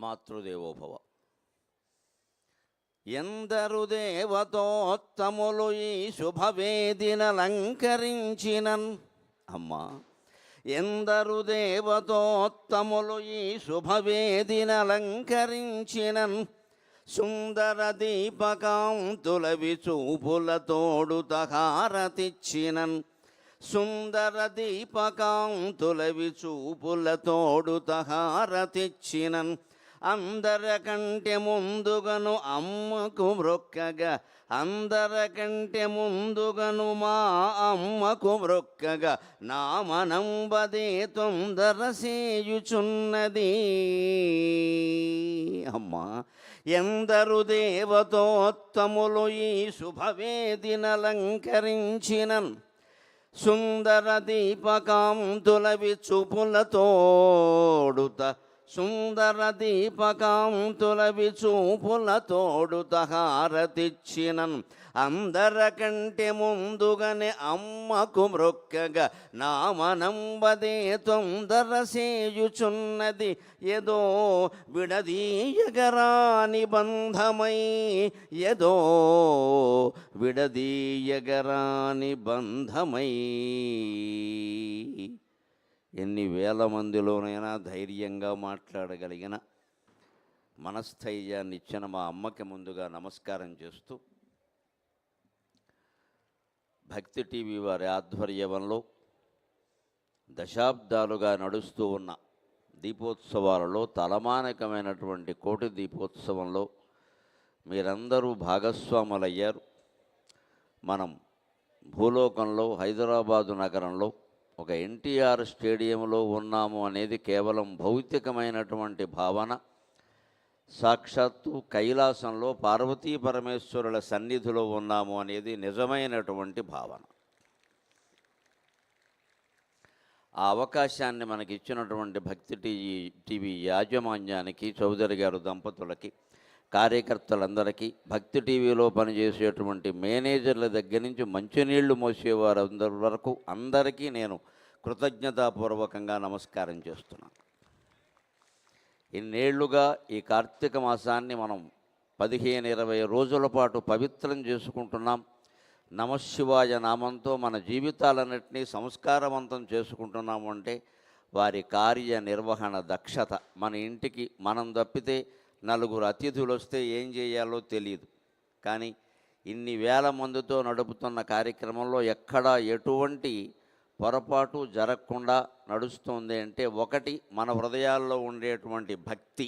మాతృదేవోభవ. ఎందరు దేవతోత్తములు ఈ శుభవేదినలంకరించినన్. అమ్మా, ఎందరు దేవతోత్తములు ఈ శుభవేదినలంకరించినన్. సుందర దీపకాంతుల విచూపులతోడుత హారతిచ్చినన్. సుందర దీపకాంతుల విచూపులతోడుత హారతిచ్చినన్. అందరకంటే ముందుగను అమ్మకు మ్రొక్కగా, అందరకంటే ముందుగను మా అమ్మకు మ్రొక్కగా, నా మనంబదే తొందర సేయుచున్నది. అమ్మా, ఎందరు దేవతోత్తములు ఈ శుభవేదినలంకరించినన్. సుందర దీపకాంతుల విచూపులతోడుత, సుందర దీపకాంతుల విచూపులతోడుత హారతిచ్చినన్. అందరకంటే ముందుగానే అమ్మకు మ్రొక్కగా, నా మనంబదే తొందర సేయుచున్నది. ఏదో విడదీయగరాని బంధమై, ఏదో విడదీయగరాని బంధమై. ఎన్ని వేల మందిలోనైనా ధైర్యంగా మాట్లాడగలిగిన మనస్థైర్యాన్ని ఇచ్చిన మా అమ్మకి ముందుగా నమస్కారం చేస్తూ, భక్తి టీవీ వారి ఆధ్వర్యంలో దశాబ్దాలుగా నడుస్తూ ఉన్న దీపోత్సవాలలో తలమానికమైనటువంటి కోటి దీపోత్సవంలో మీరందరూ భాగస్వాములయ్యారు. మనం భూలోకంలో హైదరాబాదు నగరంలో ఒక ఎన్టీఆర్ స్టేడియంలో ఉన్నాము అనేది కేవలం భౌతికమైనటువంటి భావన. సాక్షాత్తు కైలాసంలో పార్వతీ పరమేశ్వరుల సన్నిధిలో ఉన్నాము అనేది నిజమైనటువంటి భావన. ఆ అవకాశాన్ని మనకి ఇచ్చినటువంటి భక్తి టీవీ యాజమాన్యానికి, చౌదరి గారు దంపతులకి, కార్యకర్తలందరికీ, భక్తి టీవీలో పనిచేసేటువంటి మేనేజర్ల దగ్గర నుంచి మంచినీళ్లు మోసేవారు అందరి వరకు అందరికీ నేను కృతజ్ఞతాపూర్వకంగా నమస్కారం చేస్తున్నాను. ఇన్నేళ్లుగా ఈ కార్తీక మాసాన్ని మనం 15-20 రోజుల పాటు పవిత్రం చేసుకుంటున్నాం. నమశివాయ నామంతో మన జీవితాలన్నింటినీ సంస్కారవంతం చేసుకుంటున్నాము. అంటే వారి కార్యనిర్వహణ దక్షత. మన ఇంటికి మనం తప్పితే నలుగురు అతిథులు వస్తే ఏం చేయాలో తెలియదు. కానీ ఇన్ని వేల మందితో నడుపుతున్న కార్యక్రమంలో ఎక్కడా ఎటువంటి పొరపాటు జరగకుండా నడుస్తుంది. అంటే ఒకటి, మన హృదయాల్లో ఉండేటువంటి భక్తి.